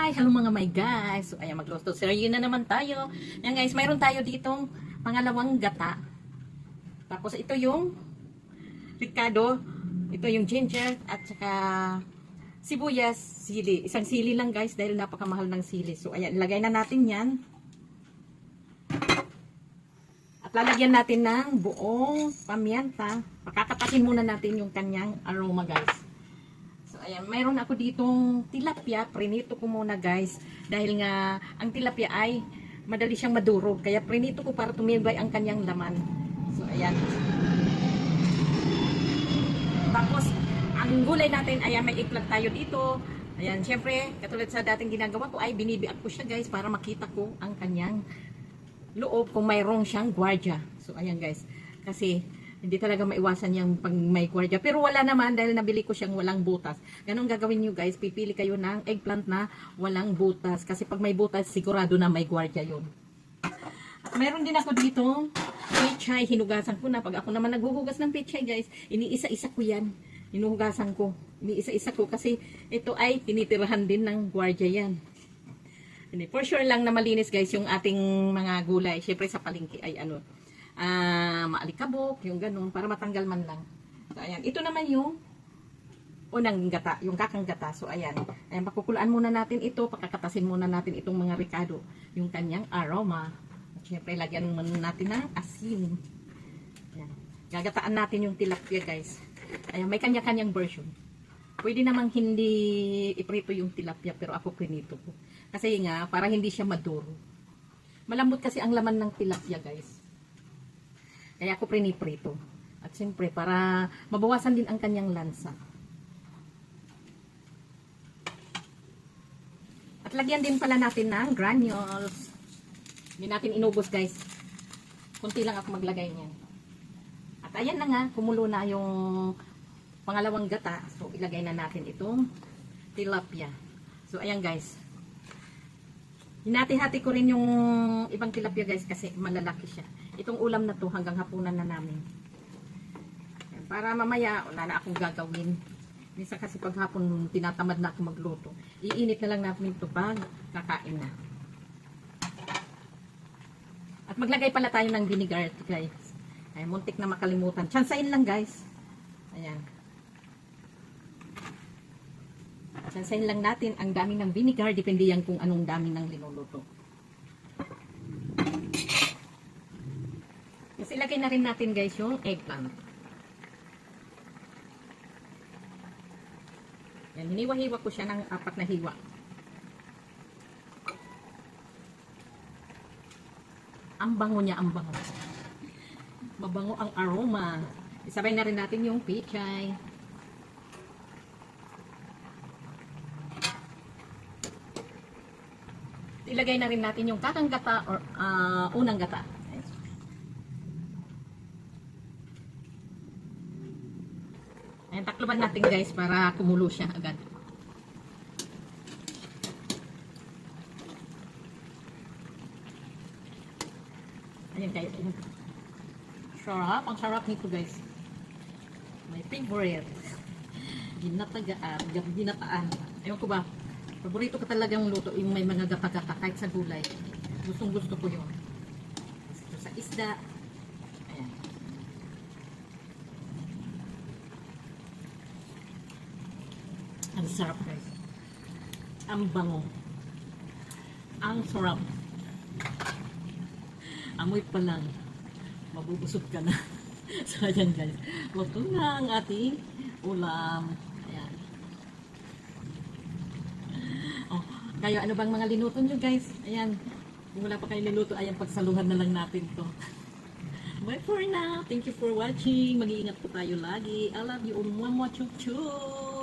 Hello mga my guys. So ayan, mag-roast to. Seryo na naman tayo. Ayan guys, mayroon tayo ditong pangalawang gata. Tapos ito yung ricado, ito yung ginger at saka sibuyas, sili. Isang sili lang guys dahil napakamahal ng sili. So ayan, ilagay na natin 'yan. At lalagyan natin ng buong pamyenta. Pakakatakin muna natin yung kanyang aroma guys. Ayan, mayroon ako ditong tilapia. Prinito ko muna guys. Dahil nga, ang tilapia ay madali siyang madurog. Kaya prinito ko para tumibay ang kanyang laman. So, ayan. Tapos, ang gulay natin, ayan, may eggplant tayo dito. Ayan, syempre, katulad sa dating ginagawa ko, ay binibiak ko siya guys para makita ko ang kanyang loob kung mayroong siyang gwardiya. So, ayan guys. Kasi, hindi talaga maiwasan yung pag may gwardiya. Pero wala naman dahil nabili ko siyang walang butas. Ganun gagawin nyo guys. Pipili kayo ng eggplant na walang butas. Kasi pag may butas, sigurado na may gwardiya yun. At mayroon din ako dito pechay. Hinugasan ko na. Pag ako naman naghuhugas ng pechay guys, iniisa-isa ko yan. Hinuhugasan ko. Iniisa-isa ko kasi ito ay tinitirahan din ng gwardiya yan. For sure lang na malinis guys yung ating mga gulay. Siyempre sa palengke ay ano, maalikabok, yung ganun, para matanggal man lang. So, ayan. Ito naman yung unang gata, yung kakang gata. So, ayan. Ayan, pakukulaan muna natin ito, pakakatasin muna natin itong mga ricado, yung kanyang aroma. At syempre, lagyan muna natin ng asin. Ayan. Gagataan natin yung tilapia, guys. Ayan, may kanya-kanyang version. Pwede namang hindi iprito yung tilapia, pero ako prinito ko. Kasi nga, para hindi siya maduro. Malambot kasi ang laman ng tilapia, guys. Kaya ako priniprito. At siyempre, para mabawasan din ang kanyang lansa. At lagyan din pala natin ng granules. Hindi natin inubos guys. Kunti lang ako maglagay niyan. At ayan na nga, kumulo na yung pangalawang gata. So, ilagay na natin itong tilapia. So, ayan guys. Hinati-hati ko rin yung ibang tilapia guys kasi malalaki siya. Itong ulam na to hanggang hapunan na namin. Para mamaya wala na akong gagawin. Minsan kasi pag hapon tinatamad na ako magluto. Iinit na lang natin ito pag kakain na. At maglagay pala tayo ng vinegar guys. Ay, muntik na makalimutan. Tsansain lang guys. Ayan. Tsansain lang natin ang dami ng vinegar. Depende yan kung anong dami ng linuluto. Tapos ilagay na rin natin guys yung eggplant. Yan, hiniwa-hiwa ko siya ng 4 na hiwa. Ang bango niya, ang bango. Mabango ang aroma. Isabay na rin natin yung pechay. Ilagay na rin natin yung kakang gata or unang gata. Ayan, takloban natin guys para kumulo siya agad. Ayan guys. Sarap. Ang sarap nito guys. My favorite. Ginataan. Ewan ko ba. Paborito ko talagang luto yung may mga gata-gata kahit sa gulay. Gustong gusto ko yun. Ito sa isda. Ayan. Ang sarap guys. Ang bango. Ang sarap. Amoy pa lang. Mabubusog ka na. So ayan guys. Ito na ang ating ulam. Ayan. Oh, kayo ano bang mga linuto nyo guys? Ayan. Kung wala pa kayo niluto, ayan pagsaluhan na lang natin to. Bye for now. Thank you for watching. Mag-iingat po tayo lagi. I love you. Chup chup.